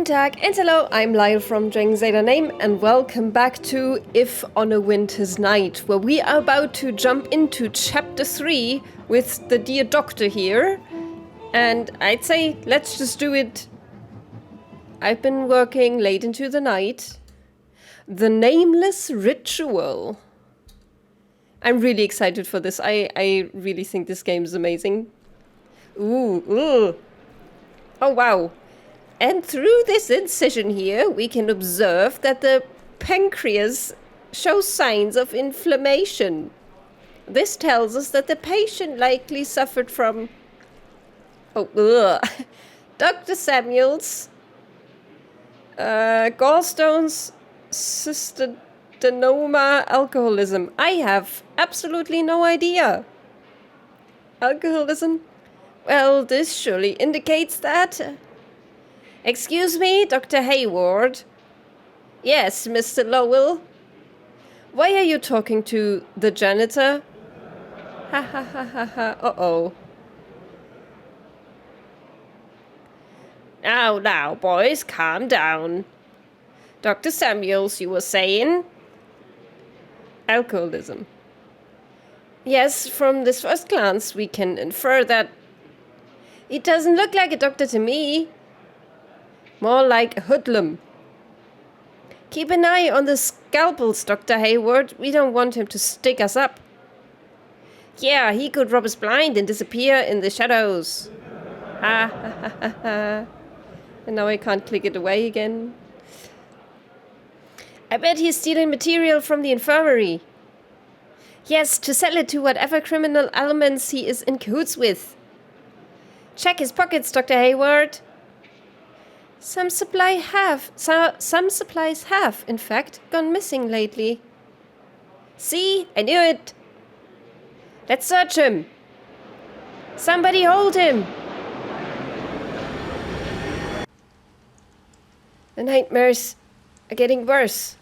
Guten Tag and hello, I'm Lile from DragonsAteOurName and welcome back to If on a Winter's Night, where we are about to jump into Chapter 3 with the dear Doctor here. And I'd say, let's just do it. I've been working late into the night. The Nameless Ritual. I'm really excited for this. I really think this game is amazing. Ooh. Oh, wow. And through this incision here, we can observe that the pancreas shows signs of inflammation. This tells us that the patient likely suffered from... Dr. Samuels. Gallstones, cystadenoma, alcoholism. I have absolutely no idea. Alcoholism? Well, this surely indicates that... Excuse me, Dr. Hayward. Yes, Mr. Lowell. Why are you talking to the janitor? Ha ha ha ha ha. Uh-oh. Now, boys, calm down. Dr. Samuels, you were saying? Alcoholism. Yes, from this first glance, we can infer that... It doesn't look like a doctor to me. More like a hoodlum. Keep an eye on the scalpels, Dr. Hayward. We don't want him to stick us up. Yeah, he could rob us blind and disappear in the shadows. Ha ha ha ha ha. And now I can't click it away again. I bet he's stealing material from the infirmary. Yes, to sell it to whatever criminal elements he is in cahoots with. Check his pockets, Dr. Hayward. Some supplies have, in fact, gone missing lately. See? I knew it. Let's search him. Somebody hold him. The nightmares are getting worse.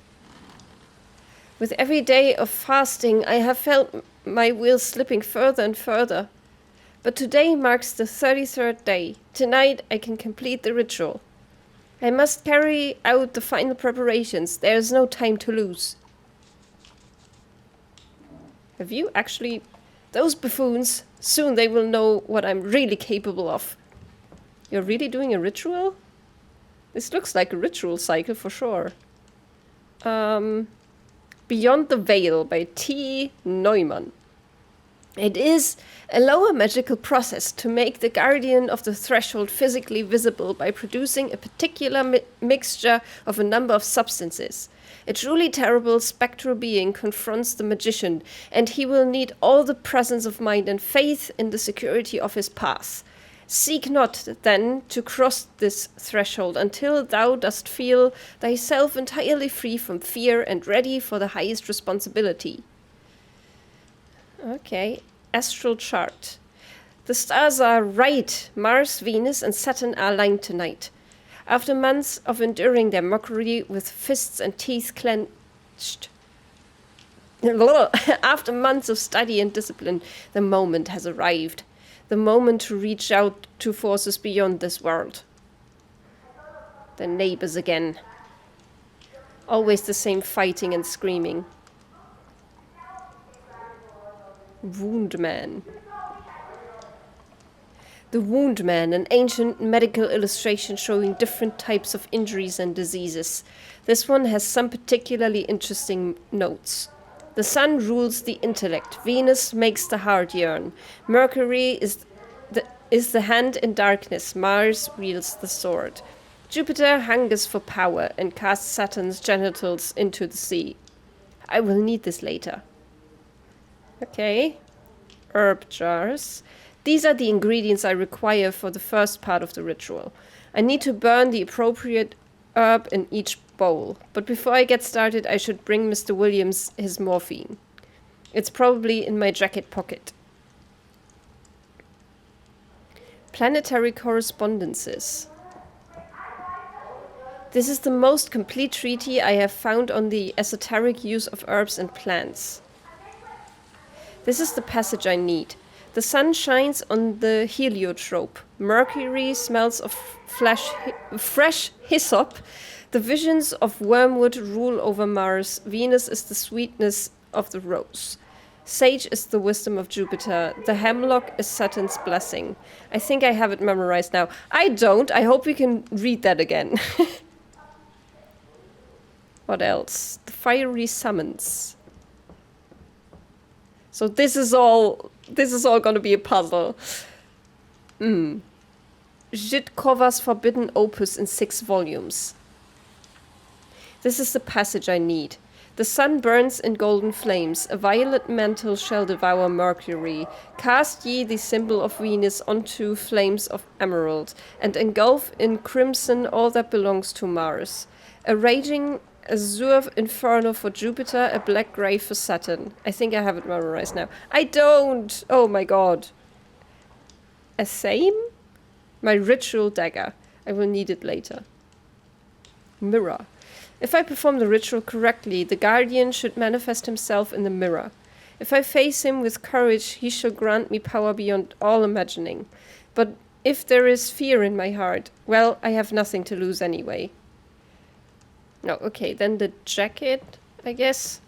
With every day of fasting, I have felt my will slipping further and further. But today marks the 33rd day. Tonight I can complete the ritual. I must carry out the final preparations. There is no time to lose. Have you actually... Those buffoons, soon they will know what I'm really capable of. You're really doing a ritual? This looks like a ritual cycle for sure. Beyond the Veil by T. Neumann. It is a lower magical process to make the guardian of the threshold physically visible by producing a particular mixture of a number of substances. A truly terrible spectral being confronts the magician, and he will need all the presence of mind and faith in the security of his path. Seek not, then, to cross this threshold until thou dost feel thyself entirely free from fear and ready for the highest responsibility. Okay, astral chart. The stars are right. Mars, Venus, and Saturn are aligned tonight. After months of enduring their mockery with fists and teeth clenched. After months of study and discipline, the moment has arrived. The moment to reach out to forces beyond this world. The neighbors again. Always the same fighting and screaming. Wound Man. The Wound Man, an ancient medical illustration showing different types of injuries and diseases. This one has some particularly interesting notes. The sun rules the intellect. Venus makes the heart yearn. Mercury is the hand in darkness. Mars wields the sword. Jupiter hungers for power and casts Saturn's genitals into the sea. I will need this later. Okay. Herb jars. These are the ingredients I require for the first part of the ritual. I need to burn the appropriate herb in each bowl. But before I get started, I should bring Mr. Williams his morphine. It's probably in my jacket pocket. Planetary correspondences. This is the most complete treatise I have found on the esoteric use of herbs and plants. This is the passage I need. The sun shines on the heliotrope. Mercury smells of fresh hyssop. The visions of wormwood rule over Mars. Venus is the sweetness of the rose. Sage is the wisdom of Jupiter. The hemlock is Saturn's blessing. I think I have it memorized now. I don't. I hope we can read that again. What else? The fiery summons. So this is all gonna be a puzzle. Zhitkova's forbidden opus in 6 volumes. This is the passage I need. The sun burns in golden flames. A violet mantle shall devour Mercury. Cast ye the symbol of Venus onto flames of emerald, and engulf in crimson all that belongs to Mars. A raging azure inferno for Jupiter, a black grave for Saturn. I think I have it memorized now. I don't! Oh my god. A same? My ritual dagger. I will need it later. Mirror. If I perform the ritual correctly, the guardian should manifest himself in the mirror. If I face him with courage, he shall grant me power beyond all imagining. But if there is fear in my heart, well, I have nothing to lose anyway. No, okay, then the jacket, I guess.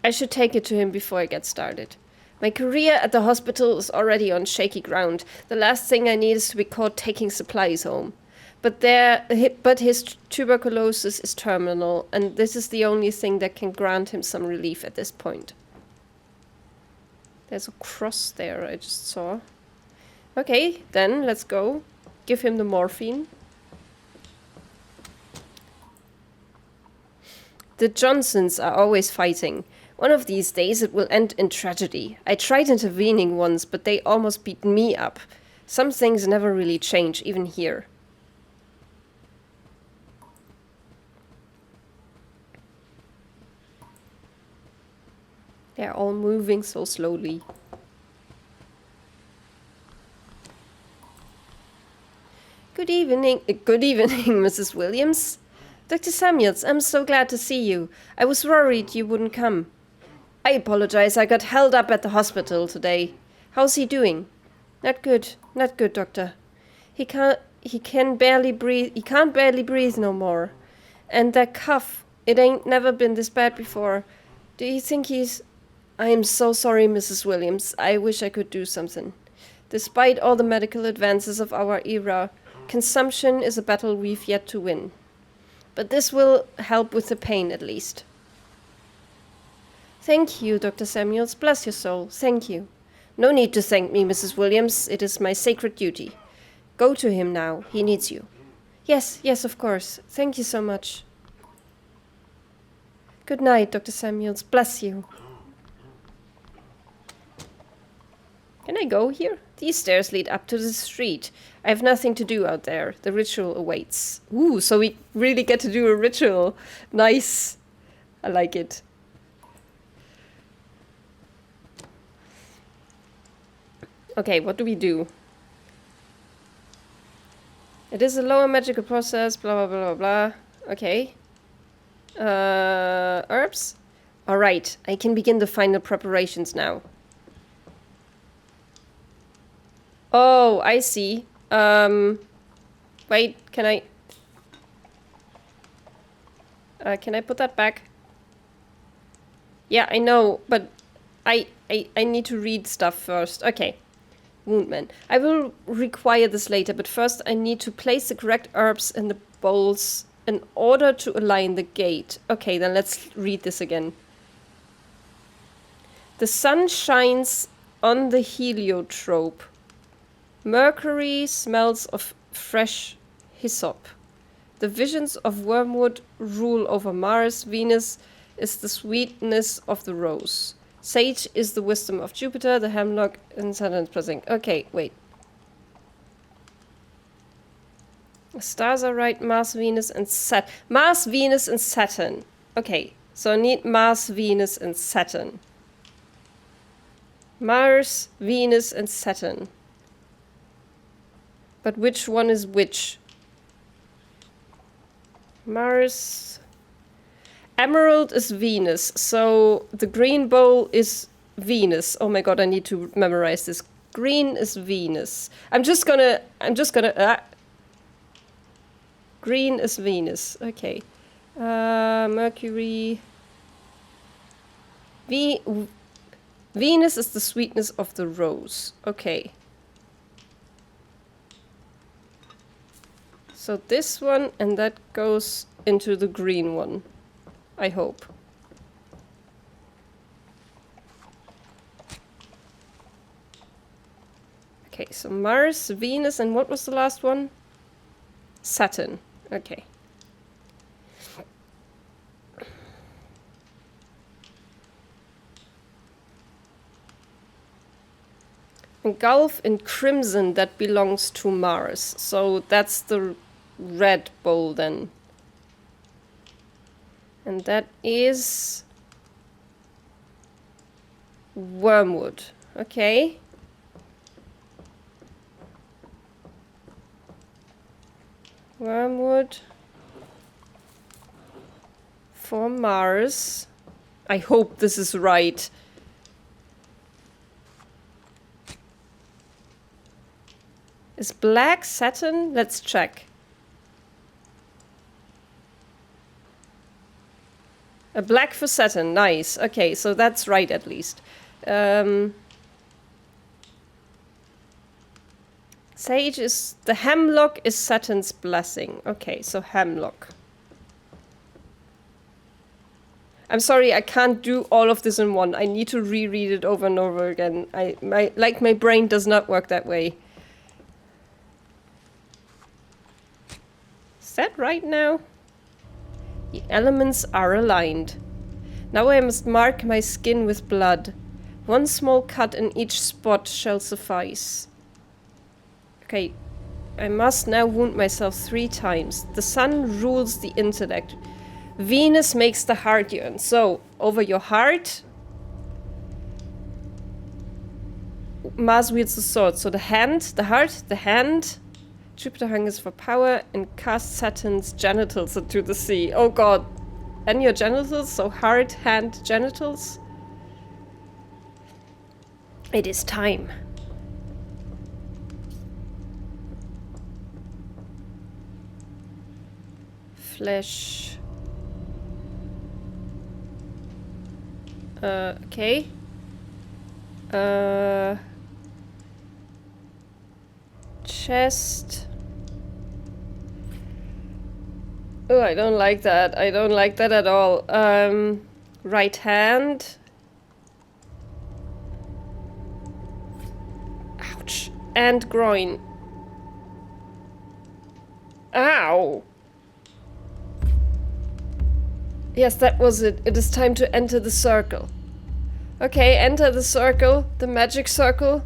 I should take it to him before I get started. My career at the hospital is already on shaky ground. The last thing I need is to be caught taking supplies home. But his tuberculosis is terminal, and this is the only thing that can grant him some relief at this point. There's a cross there I just saw. Okay, then let's go. Give him the morphine. The Johnsons are always fighting. One of these days it will end in tragedy. I tried intervening once, but they almost beat me up. Some things never really change, even here. They're all moving so slowly. Good evening, Mrs. Williams. Dr. Samuels, I'm so glad to see you. I was worried you wouldn't come. I apologize, I got held up at the hospital today. How's he doing? Not good, doctor. He can't barely breathe no more. And that cough, it ain't never been this bad before. Do you think he's... I am so sorry, Mrs. Williams. I wish I could do something. Despite all the medical advances of our era, consumption is a battle we've yet to win. But this will help with the pain, at least. Thank you, Dr. Samuels. Bless your soul. Thank you. No need to thank me, Mrs. Williams. It is my sacred duty. Go to him now. He needs you. Yes, of course. Thank you so much. Good night, Dr. Samuels. Bless you. Can I go here? These stairs lead up to the street. I have nothing to do out there. The ritual awaits. Ooh, so we really get to do a ritual. Nice. I like it. Okay, what do we do? It is a lower magical process, blah, blah, blah, blah. Okay. Herbs? Alright, I can begin the final preparations now. Oh, I see. Wait, can I put that back? Yeah, I know, but I need to read stuff first. Okay. Woundman. I will require this later, but first I need to place the correct herbs in the bowls in order to align the gate. Okay, then let's read this again. The sun shines on the heliotrope. Mercury smells of fresh hyssop. The visions of wormwood rule over Mars. Venus is the sweetness of the rose. Sage is the wisdom of Jupiter. The hemlock and Saturn's blessing. Okay, wait. Stars are right. Mars, Venus, and Saturn. Mars, Venus, and Saturn. Okay, so I need Mars, Venus, and Saturn. Mars, Venus, and Saturn. But which one is which? Mars... Emerald is Venus, so the green bowl is Venus. Oh my god, I need to memorize this. Green is Venus. I'm just gonna, green is Venus. Okay. Mercury. Venus is the sweetness of the rose. Okay. So this one, and that goes into the green one. I hope. Okay, so Mars, Venus, and what was the last one? Saturn. Okay. Engulf in crimson, that belongs to Mars. So that's the red bowl then. And that is wormwood. Okay. Wormwood for Mars. I hope this is right. Is black Saturn? Let's check. A black for Saturn, nice. Okay, so that's right at least. Sage is... the hemlock is Saturn's blessing. Okay, so hemlock. I'm sorry, I can't do all of this in one. I need to reread it over and over again. My brain does not work that way. Is that right now? The elements are aligned. Now I must mark my skin with blood. One small cut in each spot shall suffice. Okay, I must now wound myself 3 times. The sun rules the intellect. Venus makes the heart yearn. So, over your heart, Mars wields the sword. So the hand, the heart, the hand. Jupiter hungers for power and casts Saturn's genitals into the sea. Oh god. And your genitals? So heart, hand, genitals? It is time. Flesh. Okay. Chest. Oh, I don't like that. I don't like that at all. Right hand. Ouch. And groin. Ow! Yes, that was it. It is time to enter the circle. Okay, enter the circle. The magic circle.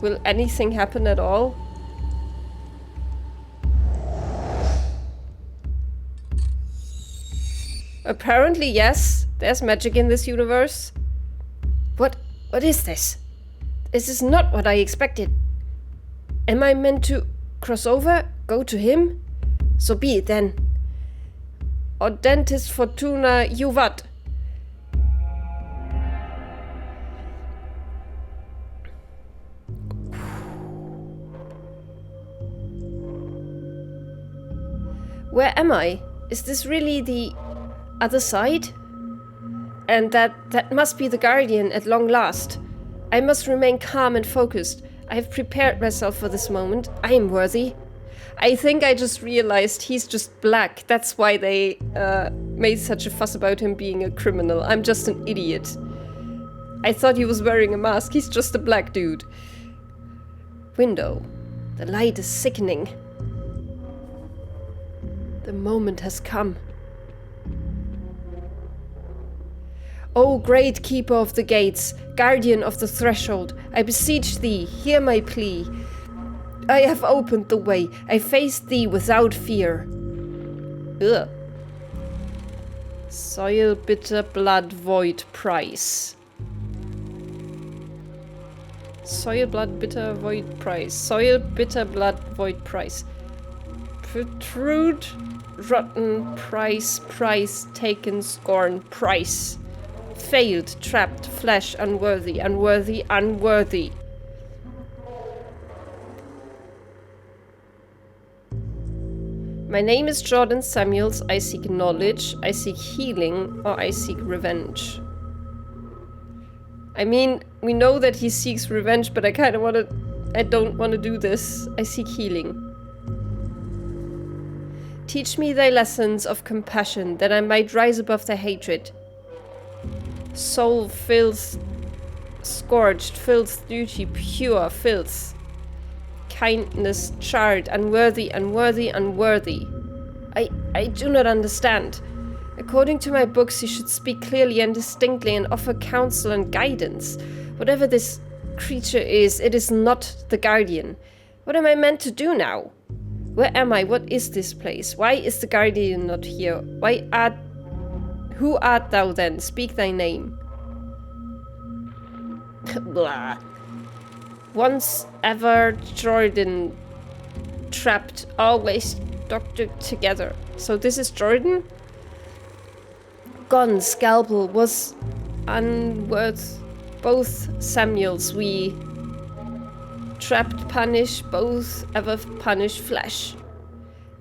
Will anything happen at all? Apparently, yes. There's magic in this universe. What is this? This is not what I expected. Am I meant to cross over? Go to him? So be it then. Audentis Fortuna Juvat. Where am I? Is this really the other side? And that must be the Guardian at long last. I must remain calm and focused. I have prepared myself for this moment. I am worthy. I think I just realized he's just black. That's why they made such a fuss about him being a criminal. I'm just an idiot. I thought he was wearing a mask. He's just a black dude. Window. The light is sickening. The moment has come. O great keeper of the gates, guardian of the threshold, I beseech thee, hear my plea. I have opened the way. I face thee without fear. Ugh. Soil, bitter blood, void price. Soil, blood, bitter, void price. Soil, bitter, blood, void price. Protrude rotten, price, taken, scorn, price. Failed, trapped, flesh, unworthy, unworthy, unworthy. My name is Jordan Samuels. I seek knowledge, I seek healing, or I seek revenge. I mean, we know that he seeks revenge, but I don't want to do this. I seek healing. Teach me thy lessons of compassion, that I might rise above the hatred. Soul, filth, scorched, filth, duty, pure, filth. Kindness, charred, unworthy, unworthy, unworthy. I do not understand. According to my books, you should speak clearly and distinctly and offer counsel and guidance. Whatever this creature is, it is not the Guardian. What am I meant to do now? Where am I? What is this place? Why is the Guardian not here? Who art thou then? Speak thy name. Blah. Once ever Jordan, trapped, always doctored together. So this is Jordan? Gone, scalpel, was unworth both Samuels, we trapped, punish, both ever punish flesh.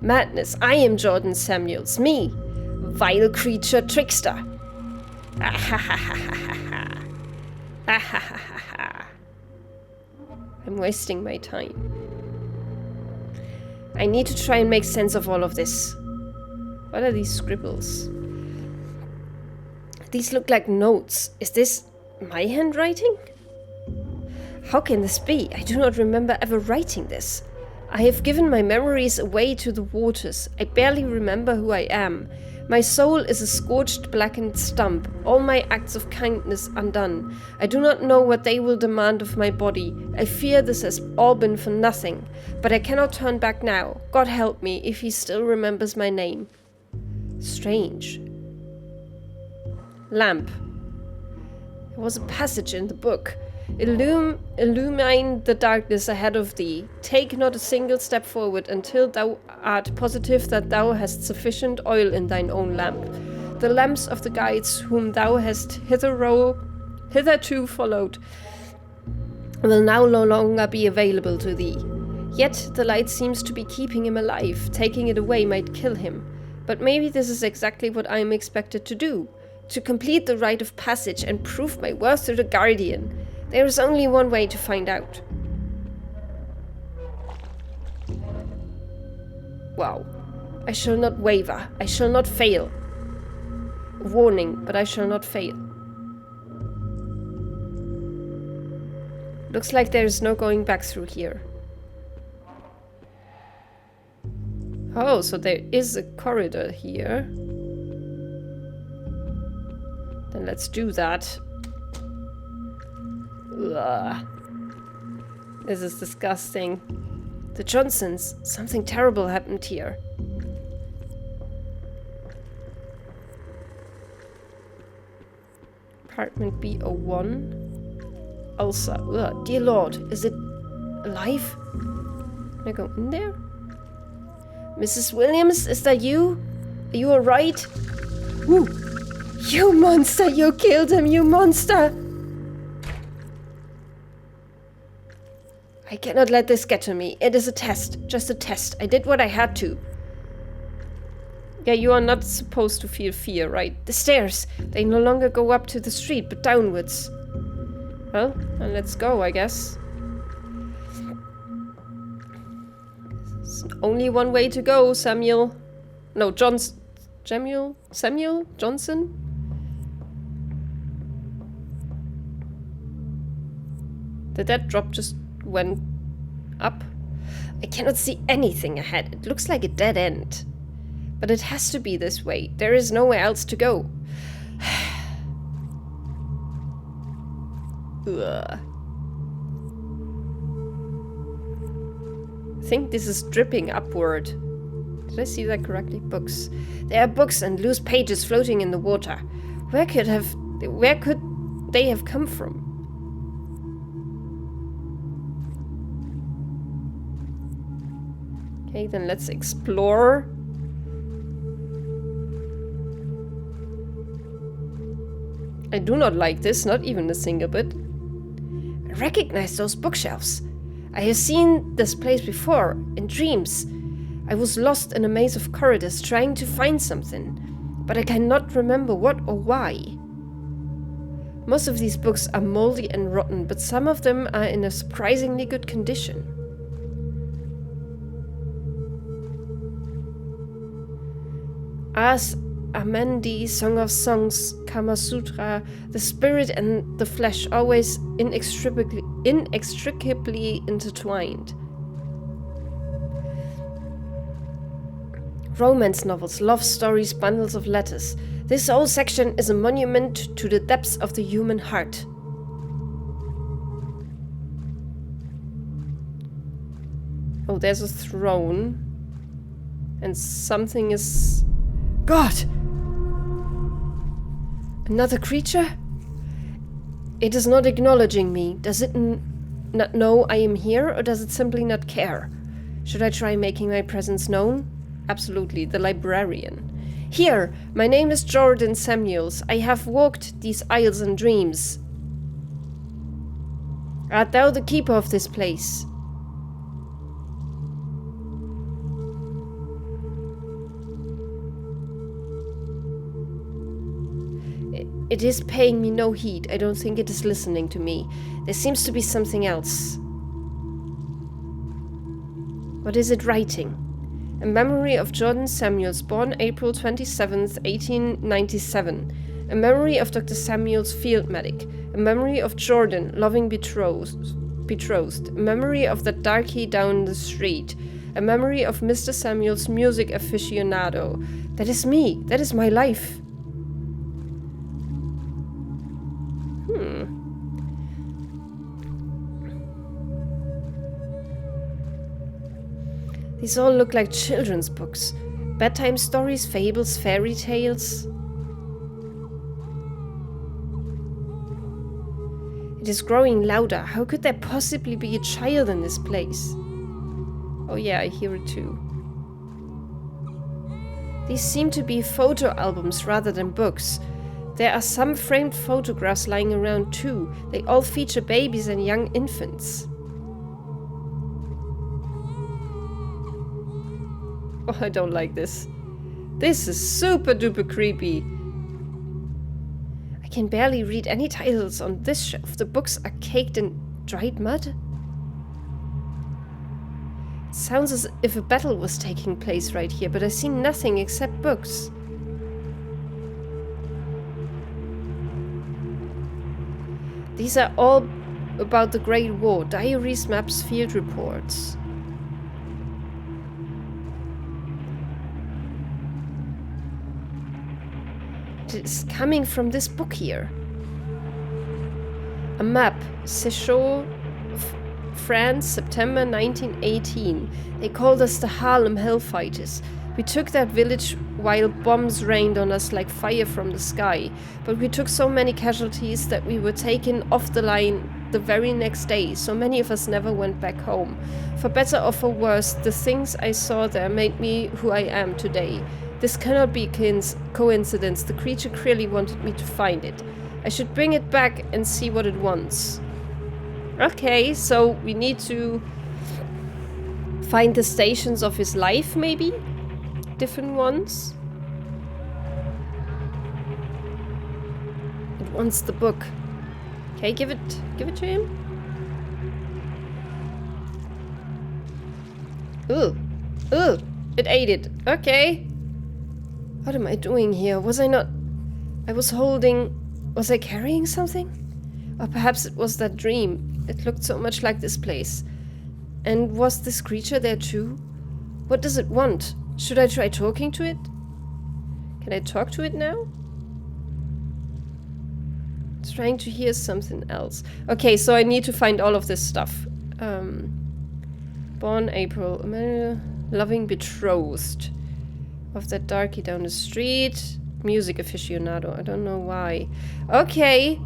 Madness, I am Jordan Samuels, me, vile creature, trickster. I'm wasting my time. I need to try and make sense of all of this. What are these scribbles? These look like notes. Is this my handwriting? How can this be? I do not remember ever writing this. I have given my memories away to the waters. I barely remember who I am. My soul is a scorched, blackened stump, all my acts of kindness undone. I do not know what they will demand of my body. I fear this has all been for nothing, but I cannot turn back now. God help me if he still remembers my name. Strange. Lamp. There was a passage in the book. Illumine the darkness ahead of thee. Take not a single step forward until thou art positive that thou hast sufficient oil in thine own lamp. The lamps of the guides whom thou hast hitherto followed will now no longer be available to thee. Yet the light seems to be keeping him alive. Taking it away might kill him. But maybe this is exactly what I am expected to do. To complete the rite of passage and prove my worth to the Guardian. There is only one way to find out. Wow. I shall not waver. I shall not fail. Warning, but I shall not fail. Looks like there is no going back through here. Oh, so there is a corridor here. Then let's do that. Ugh. This is disgusting. The Johnsons. Something terrible happened here. Apartment B01. Ulcer. Ugh. Dear Lord, is it alive? Can I go in there? Mrs. Williams, is that you? Are you alright? Woo! You monster! You killed him, you monster! I cannot let this get to me. It is a test. Just a test. I did what I had to. Yeah, you are not supposed to feel fear, right? The stairs. They no longer go up to the street, but downwards. Well, then let's go, I guess. There's only one way to go, Samuel. No, Samuel Johnson? Did that drop just went up? I cannot see anything ahead. It looks like a dead end. But it has to be this way. There is nowhere else to go. Ugh. I think this is dripping upward. Did I see that correctly? Books. There are books and loose pages floating in the water. Where could they have come from? Okay, then let's explore. I do not like this, not even a single bit. I recognize those bookshelves. I have seen this place before, in dreams. I was lost in a maze of corridors trying to find something, but I cannot remember what or why. Most of these books are moldy and rotten, but some of them are in a surprisingly good condition. As Amendi, Song of Songs, Kama Sutra, the spirit and the flesh always inextricably intertwined. Romance novels, love stories, bundles of letters. This whole section is a monument to the depths of the human heart. Oh, there's a throne. And something is... God! Another creature? It is not acknowledging me. Does it not know I am here, or does it simply not care? Should I try making my presence known? Absolutely, the librarian. Here, my name is Jordan Samuels. I have walked these aisles in dreams. Art thou the keeper of this place? It is paying me no heed. I don't think it is listening to me. There seems to be something else. What is it writing? A memory of Jordan Samuels, born April 27th, 1897. A memory of Dr. Samuels, field medic. A memory of Jordan, loving betrothed. A memory of the darky down the street. A memory of Mr. Samuels, music aficionado. That is me. That is my life. These all look like children's books. Bedtime stories, fables, fairy tales. It is growing louder. How could there possibly be a child in this place? Oh yeah, I hear it too. These seem to be photo albums rather than books. There are some framed photographs lying around too. They all feature babies and young infants. Oh, I don't like this. This is super duper creepy. I can barely read any titles on this shelf. The books are caked in dried mud. It sounds as if a battle was taking place right here, but I see nothing except books. These are all about the Great War. Diaries, maps, field reports. It is coming from this book here. A map. Séchault, France, September 1918. They called us the Harlem Hellfighters. We took that village while bombs rained on us like fire from the sky. But we took so many casualties that we were taken off the line the very next day. So many of us never went back home. For better or for worse, the things I saw there made me who I am today. This cannot be coincidence. The creature clearly wanted me to find it. I should bring it back and see what it wants. Okay, so we need to find the stations of his life, maybe? Different ones? It wants the book. Okay, give it to him. Ugh. Ugh. It ate it. Okay. What am I doing here? Was I carrying something? Or perhaps it was that dream. It looked so much like this place. And was this creature there too? What does it want? Should I try talking to it? Can I talk to it now? It's trying to hear something else. Okay, so I need to find all of this stuff. Born April. Loving betrothed. Of that darky down the street. Music aficionado. I don't know why. Okay.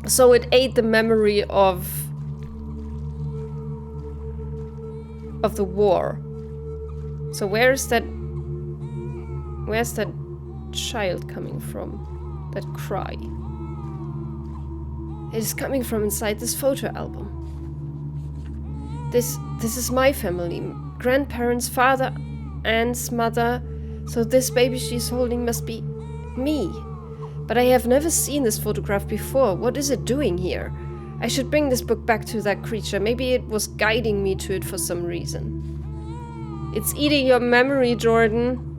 So it ate the memory of the war. So where's that child coming from? That cry. It is coming from inside this photo album. This is my family. Grandparents, father, aunts, mother. So this baby she's holding must be me. But I have never seen this photograph before. What is it doing here? I should bring this book back to that creature. Maybe it was guiding me to it for some reason. It's eating your memory, Jordan.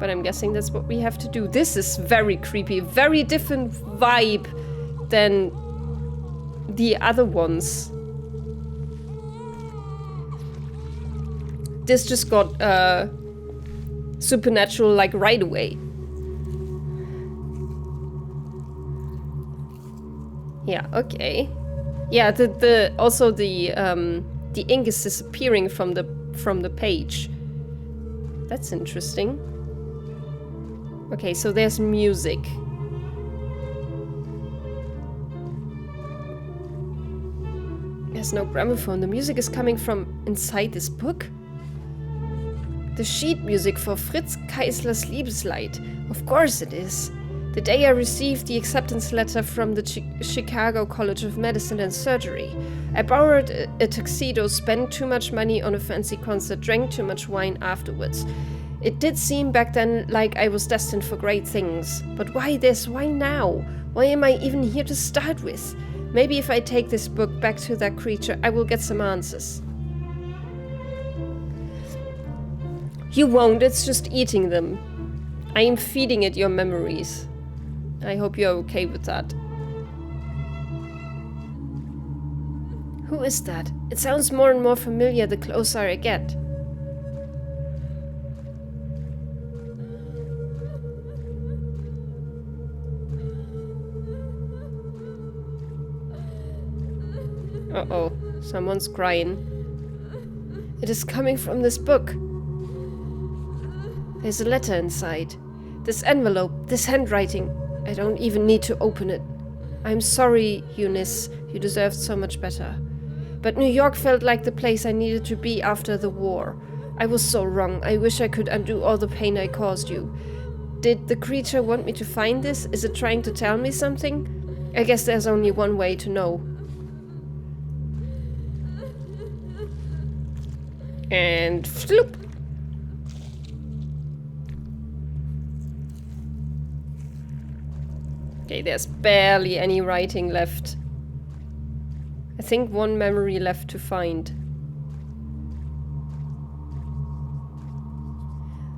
But I'm guessing that's what we have to do. This is very creepy. Very different vibe than the other ones. This just got supernatural like right away. Yeah, okay. Yeah, also the ink is disappearing from the page. That's interesting. Okay, so there's music. There's no gramophone. The music is coming from inside this book. The sheet music for Fritz Keisler's Liebesleid. Of course it is. The day I received the acceptance letter from the Chicago College of Medicine and Surgery. I borrowed a tuxedo, spent too much money on a fancy concert, drank too much wine afterwards. It did seem back then like I was destined for great things. But why this? Why now? Why am I even here to start with? Maybe if I take this book back to that creature, I will get some answers. You won't, it's just eating them. I am feeding it your memories. I hope you're okay with that. Who is that? It sounds more and more familiar the closer I get. Uh-oh, someone's crying. It is coming from this book. There's a letter inside. This envelope, this handwriting. I don't even need to open it. I'm sorry, Eunice. You deserved so much better. But New York felt like the place I needed to be after the war. I was so wrong. I wish I could undo all the pain I caused you. Did the creature want me to find this? Is it trying to tell me something? I guess there's only one way to know. And floop! Okay, there's barely any writing left. I think one memory left to find.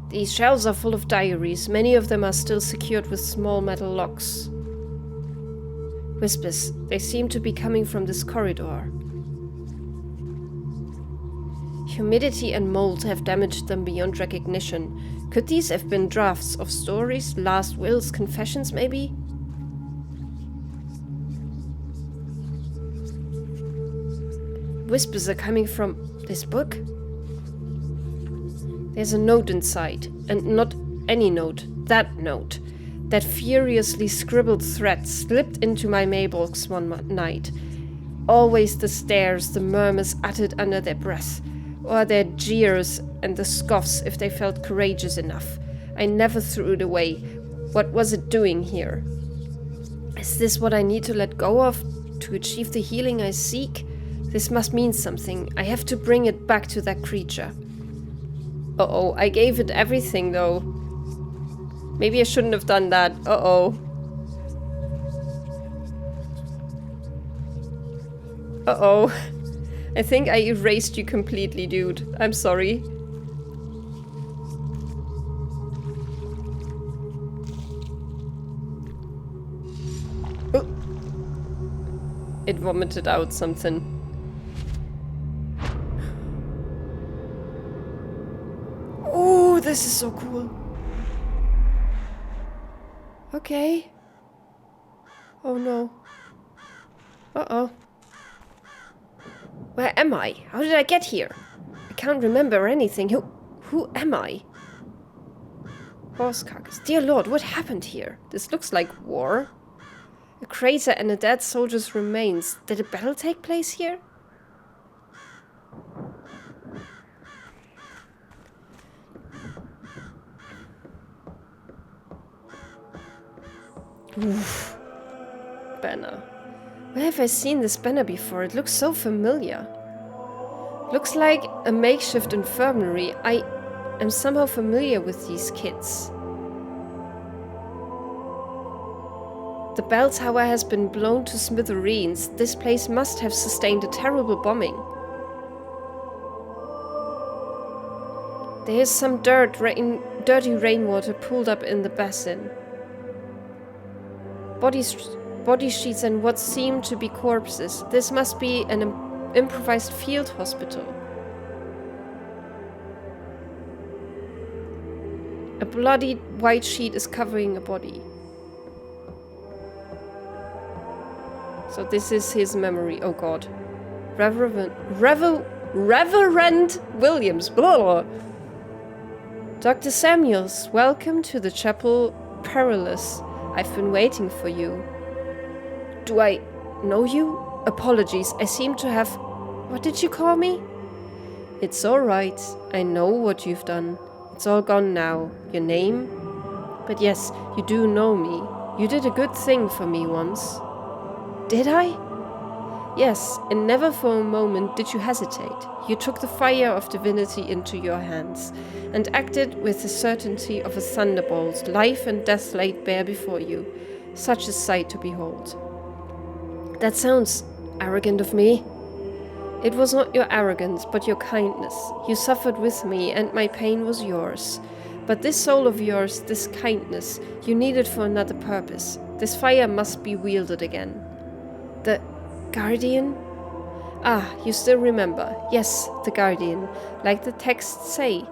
These shelves are full of diaries. Many of them are still secured with small metal locks. Whispers. They seem to be coming from this corridor. Humidity and mold have damaged them beyond recognition. Could these have been drafts of stories, last wills, confessions maybe? Whispers are coming from this book? There's a note inside, and not any note, that note. That furiously scribbled thread slipped into my mailbox one night. Always the stares, the murmurs uttered under their breath, or their jeers and the scoffs if they felt courageous enough. I never threw it away. What was it doing here? Is this what I need to let go of to achieve the healing I seek? This must mean something. I have to bring it back to that creature. Uh-oh, I gave it everything though. Maybe I shouldn't have done that. Uh-oh. Uh-oh. I think I erased you completely, dude. I'm sorry. Oh. It vomited out something. Oh, this is so cool. Okay. Oh no. Uh-oh. Where am I? How did I get here? I can't remember anything. Who am I? Horse carcass. Dear Lord, what happened here? This looks like war. A crater and a dead soldier's remains. Did a battle take place here? Oof. Banner. Where have I seen this banner before? It looks so familiar. Looks like a makeshift infirmary. I am somehow familiar with these kids. The bell tower has been blown to smithereens. This place must have sustained a terrible bombing. There is some dirty rainwater pooled up in the basin. Body sheets and what seem to be corpses. This must be an improvised field hospital. A bloody white sheet is covering a body. So this is his memory. Oh god. Reverend Williams. Blah, blah. Dr. Samuels, welcome to the Chapel Perilous. I've been waiting for you. Do I know you? Apologies, I seem to have... What did you call me? It's alright. I know what you've done. It's all gone now. Your name? But yes, you do know me. You did a good thing for me once. Did I? Yes, and never for a moment did you hesitate. You took the fire of divinity into your hands, and acted with the certainty of a thunderbolt, life and death laid bare before you. Such a sight to behold. That sounds arrogant of me. It was not your arrogance, but your kindness. You suffered with me, and my pain was yours. But this soul of yours, this kindness, you needed for another purpose. This fire must be wielded again. The Guardian? Ah, you still remember. Yes, the Guardian. Like the texts say,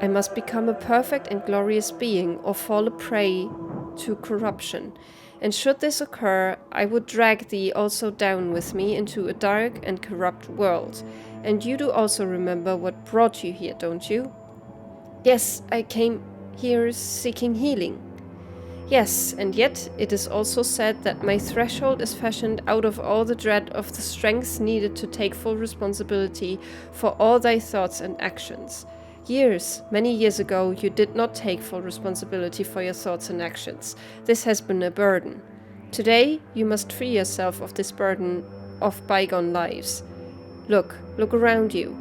I must become a perfect and glorious being or fall a prey to corruption. And should this occur, I would drag thee also down with me into a dark and corrupt world. And you do also remember what brought you here, don't you? Yes, I came here seeking healing. Yes, and yet it is also said that my threshold is fashioned out of all the dread of the strength needed to take full responsibility for all thy thoughts and actions. Many years ago, you did not take full responsibility for your thoughts and actions. This has been a burden. Today, you must free yourself of this burden of bygone lives. Look around you.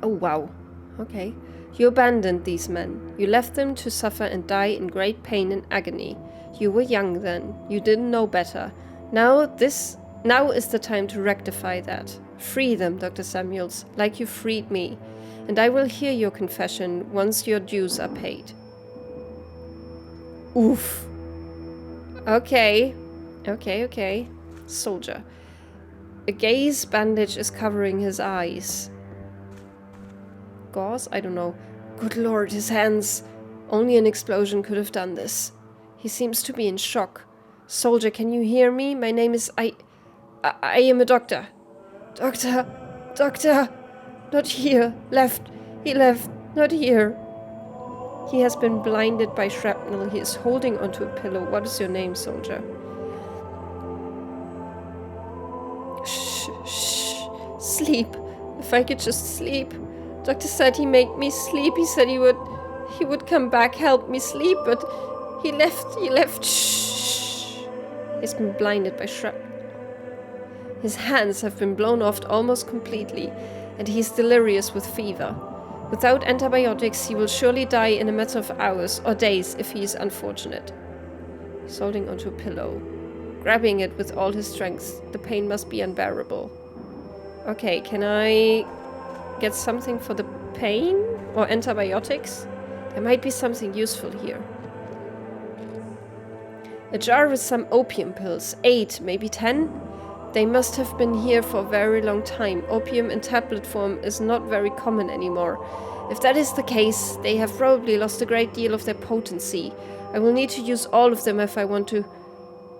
Oh wow, okay. You abandoned these men. You left them to suffer and die in great pain and agony. You were young then. You didn't know better. Now is the time to rectify that. Free them, Dr. Samuels, like you freed me. And I will hear your confession once your dues are paid. Oof. Okay. Soldier. A gaze bandage is covering his eyes. Gauze? I don't know. Good lord, his hands. Only an explosion could have done this. He seems to be in shock. Soldier, can you hear me? My name is... I am a doctor. Doctor! Not here. He left. Not here. He has been blinded by shrapnel. He is holding onto a pillow. What is your name, soldier? Shh. Sleep. If I could just sleep. Doctor said he made me sleep. He said he would come back, help me sleep, but he left. Shh. He's been blinded by shrapnel. His hands have been blown off almost completely, and he is delirious with fever. Without antibiotics, he will surely die in a matter of hours or days if he is unfortunate. He's holding onto a pillow, grabbing it with all his strength. The pain must be unbearable. Okay, can I get something for the pain? Or antibiotics? There might be something useful here. A jar with some opium pills. 8, maybe 10? They must have been here for a very long time. Opium in tablet form is not very common anymore. If that is the case, they have probably lost a great deal of their potency. I will need to use all of them if I want to...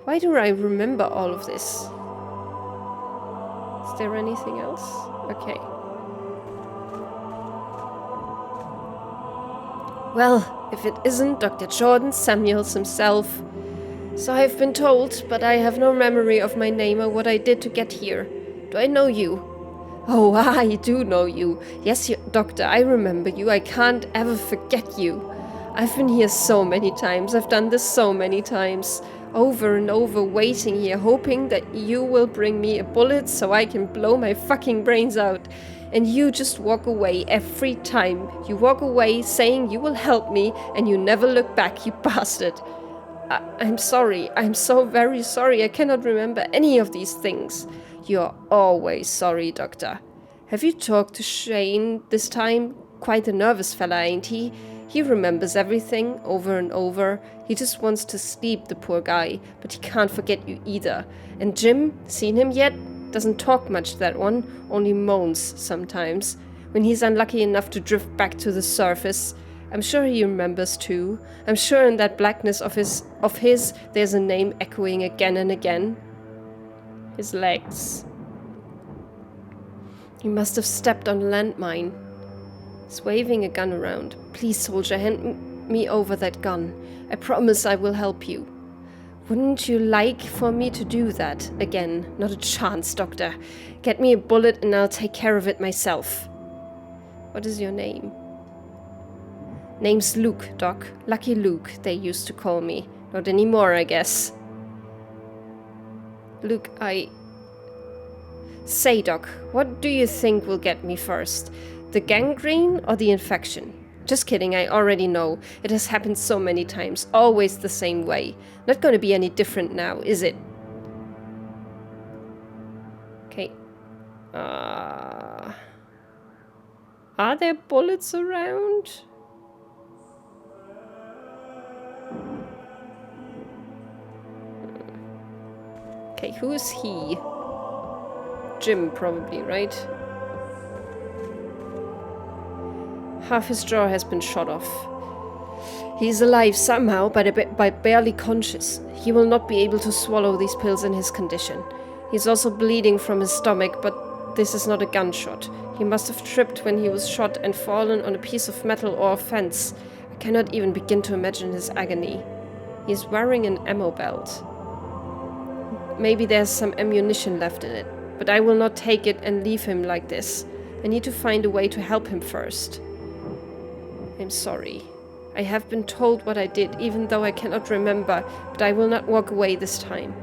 Why do I remember all of this? Is there anything else? Okay. Well, if it isn't Dr. Jordan Samuels himself... So I've been told, but I have no memory of my name or what I did to get here. Do I know you? Oh, I do know you. Yes, doctor, I remember you. I can't ever forget you. I've been here so many times. I've done this so many times. Over and over, waiting here, hoping that you will bring me a bullet so I can blow my fucking brains out. And you just walk away every time. You walk away saying you will help me, and you never look back, you bastard. I'm sorry. I'm so very sorry. I cannot remember any of these things. You're always sorry, Doctor. Have you talked to Shane this time? Quite a nervous fella, ain't he? He remembers everything over and over. He just wants to sleep, the poor guy, but he can't forget you either. And Jim, seen him yet? Doesn't talk much, that one, only moans sometimes. When he's unlucky enough to drift back to the surface. I'm sure he remembers too. I'm sure in that blackness of his there's a name echoing again and again. His legs. He must have stepped on a landmine. He's waving a gun around. Please, soldier, hand me over that gun. I promise I will help you. Wouldn't you like for me to do that again? Not a chance, Doctor. Get me a bullet and I'll take care of it myself. What is your name? Name's Luke, Doc. Lucky Luke, they used to call me. Not anymore, I guess. Luke, Say, Doc, what do you think will get me first? The gangrene or the infection? Just kidding, I already know. It has happened so many times, always the same way. Not gonna be any different now, is it? Okay. Are there bullets around? Okay, who is he? Jim, probably, right? Half his jaw has been shot off. He's alive somehow, but barely conscious. He will not be able to swallow these pills in his condition. He's also bleeding from his stomach, but this is not a gunshot. He must have tripped when he was shot and fallen on a piece of metal or a fence. I cannot even begin to imagine his agony. He is wearing an ammo belt. Maybe there's some ammunition left in it, but I will not take it and leave him like this. I need to find a way to help him first. I'm sorry. I have been told what I did, even though I cannot remember, but I will not walk away this time.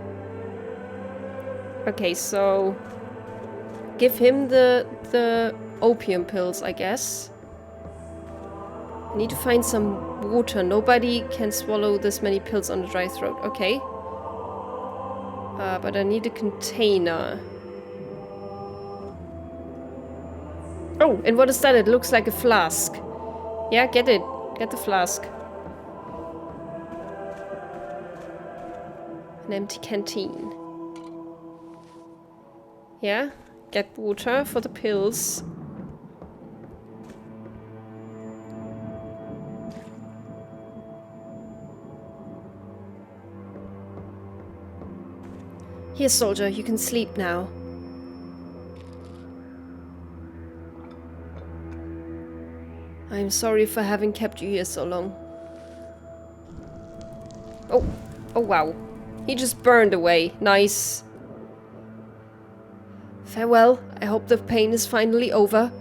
Okay, so give him the opium pills, I guess. I need to find some water. Nobody can swallow this many pills on a dry throat. Okay. But I need a container. Oh, and what is that? It looks like a flask. Yeah, get it. Get the flask. An empty canteen. Yeah, get water for the pills. Here, soldier, you can sleep now. I'm sorry for having kept you here so long. Oh wow. He just burned away. Nice. Farewell. I hope the pain is finally over.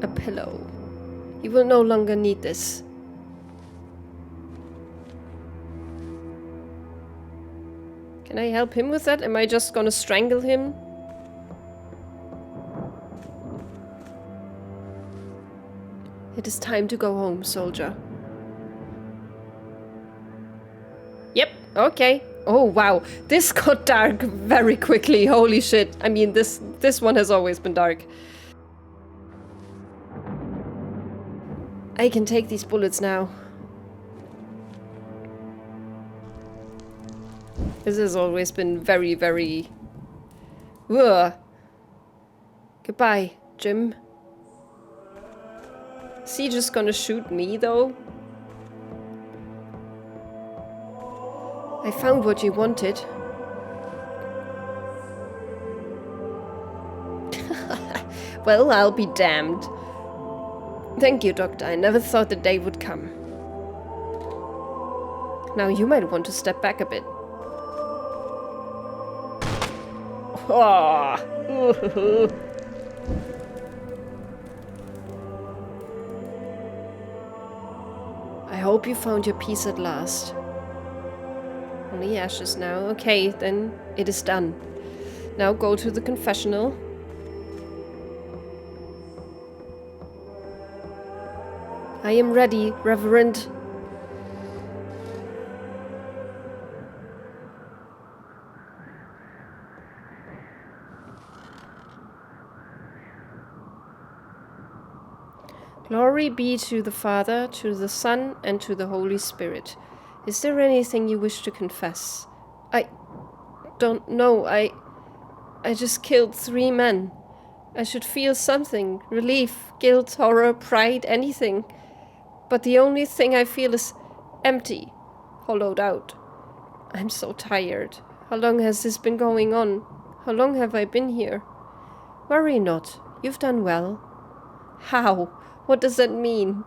A pillow. You will no longer need this. Can I help him with that? Am I just gonna strangle him? It is time to go home, soldier. Yep, okay. Oh wow, this got dark very quickly. Holy shit. I mean, this one has always been dark. I can take these bullets now. This has always been very, very... Ugh. Goodbye, Jim. Is he just gonna shoot me, though? I found what you wanted. Well, I'll be damned. Thank you, Doctor. I never thought the day would come. Now you might want to step back a bit. hope you found your peace at last. Only ashes now. Okay, then it is done. Now go to the confessional. I am ready, Reverend. Glory be to the Father, to the Son, and to the Holy Spirit. Is there anything you wish to confess? I don't know. I just killed 3 men. I should feel something. Relief, guilt, horror, pride, anything. But the only thing I feel is empty, hollowed out. I'm so tired. How long has this been going on? How long have I been here? Worry not. You've done well. How? What does that mean?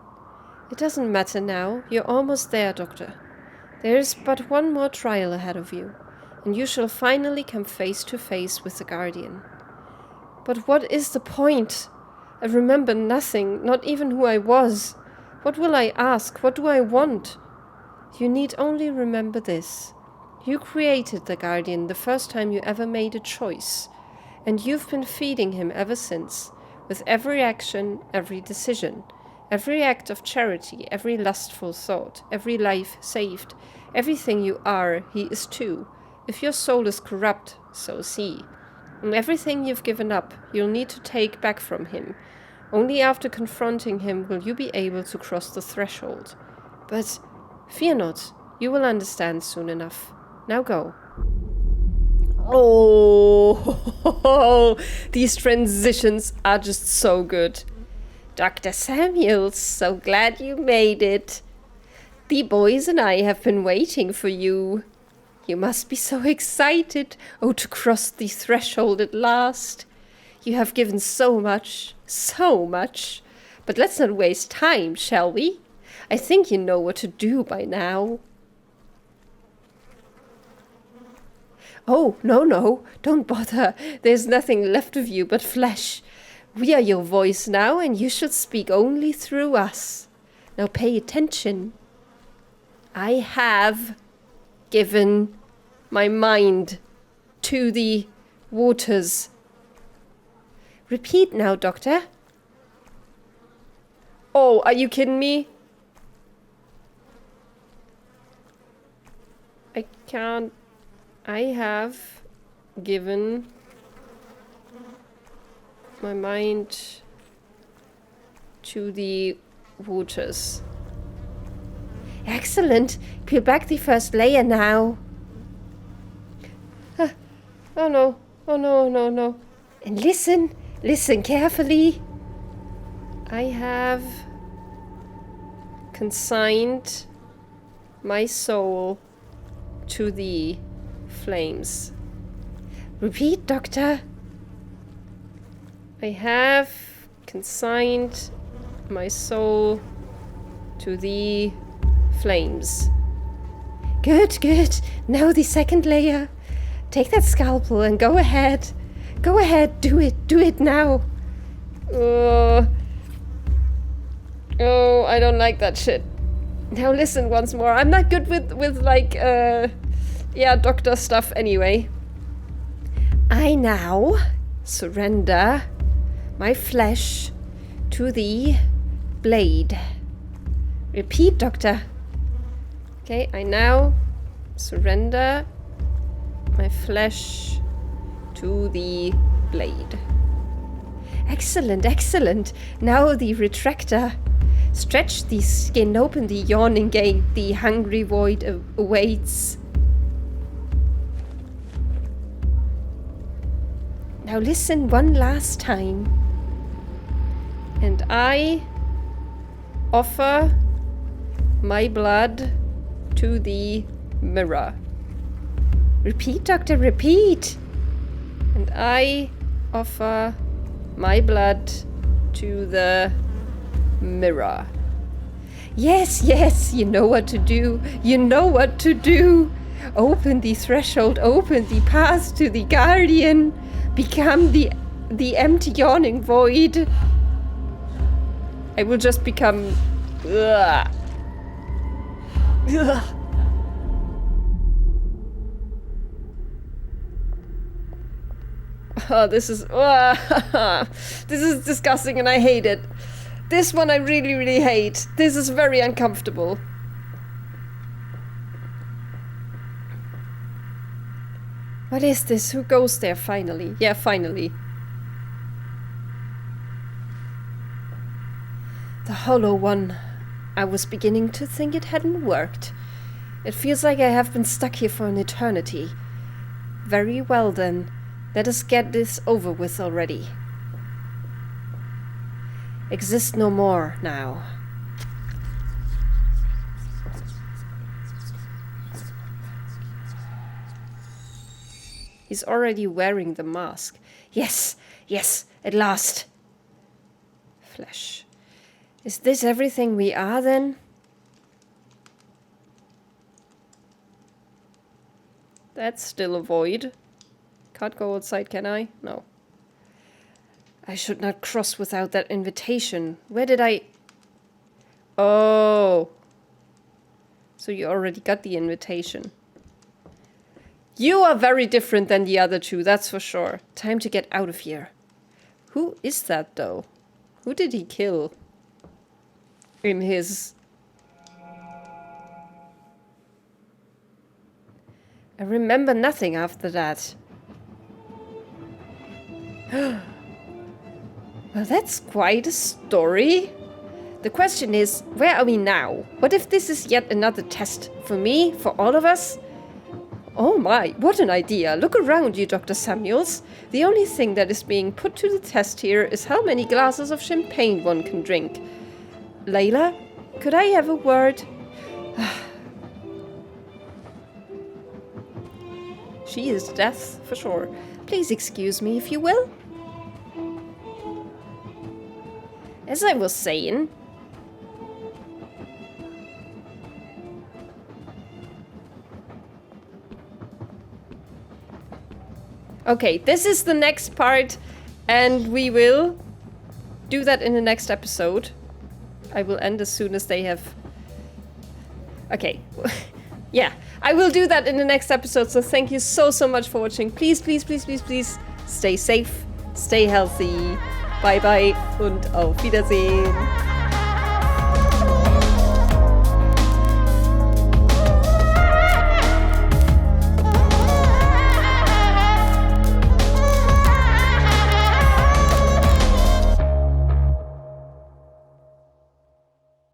It doesn't matter now. You're almost there, Doctor. There is but one more trial ahead of you, and you shall finally come face to face with the Guardian. But what is the point? I remember nothing, not even who I was. What will I ask? What do I want? You need only remember this. You created the Guardian the first time you ever made a choice, and you've been feeding him ever since. With every action, every decision, every act of charity, every lustful thought, every life saved, everything you are, he is too. If your soul is corrupt, so is he. And everything you've given up, you'll need to take back from him. Only after confronting him will you be able to cross the threshold. But fear not, you will understand soon enough. Now go. Oh, these transitions are just so good. Dr. Samuels, so glad you made it. The boys and I have been waiting for you. You must be so excited, to cross the threshold at last. You have given so much. But let's not waste time, shall we? I think you know what to do by now. Oh, no, don't bother. There's nothing left of you but flesh. We are your voice now, and you should speak only through us. Now pay attention. I have given my mind to the waters. Repeat now, Doctor. Oh, are you kidding me? I can't. I have given my mind to the waters. Excellent. Peel back the first layer now. Oh no. And listen carefully. I have consigned my soul to the flames. Repeat, Doctor. I have consigned my soul to the flames. Good. Now the second layer. Take that scalpel and go ahead. Do it now. Oh, I don't like that shit. Now listen once more. I'm not good with like, doctor stuff anyway. I now surrender my flesh to the blade. Repeat, Doctor. Okay, I now surrender my flesh to the blade. Excellent. Now the retractor. Stretch the skin, open the yawning gate, the hungry void awaits. Now listen one last time. And I offer my blood to the mirror. Repeat, Doctor, repeat. And I offer my blood to the mirror. Yes, you know what to do. Open the threshold, open the path to the Guardian. Become the empty yawning void. I will just become... Ugh. Oh, this is this is disgusting and I hate it. This one I really, really hate. This is very uncomfortable. What is this? Who goes there finally? Yeah, finally. The hollow one. I was beginning to think it hadn't worked. It feels like I have been stuck here for an eternity. Very well then. Let us get this over with already. Exist no more now. He's already wearing the mask. Yes, yes, at last. Flesh. Is this everything we are then? That's still a void. Can't go outside, can I? No. I should not cross without that invitation. Where did I... Oh. So you already got the invitation. You are very different than the other two, that's for sure. Time to get out of here. Who is that, though? Who did he kill? In his... I remember nothing after that. Well, that's quite a story. The question is, where are we now? What if this is yet another test? For me? For all of us? Oh my, what an idea. Look around you, Dr. Samuels. The only thing that is being put to the test here is how many glasses of champagne one can drink. Lile, could I have a word? She is death, for sure. Please excuse me, if you will. As I was saying... Okay, this is the next part, and we will do that in the next episode. I will end as soon as they have... Okay. Yeah, I will do that in the next episode, so thank you so much for watching. Please, please, please, please, please stay safe, stay healthy. Bye bye und auf Wiedersehen.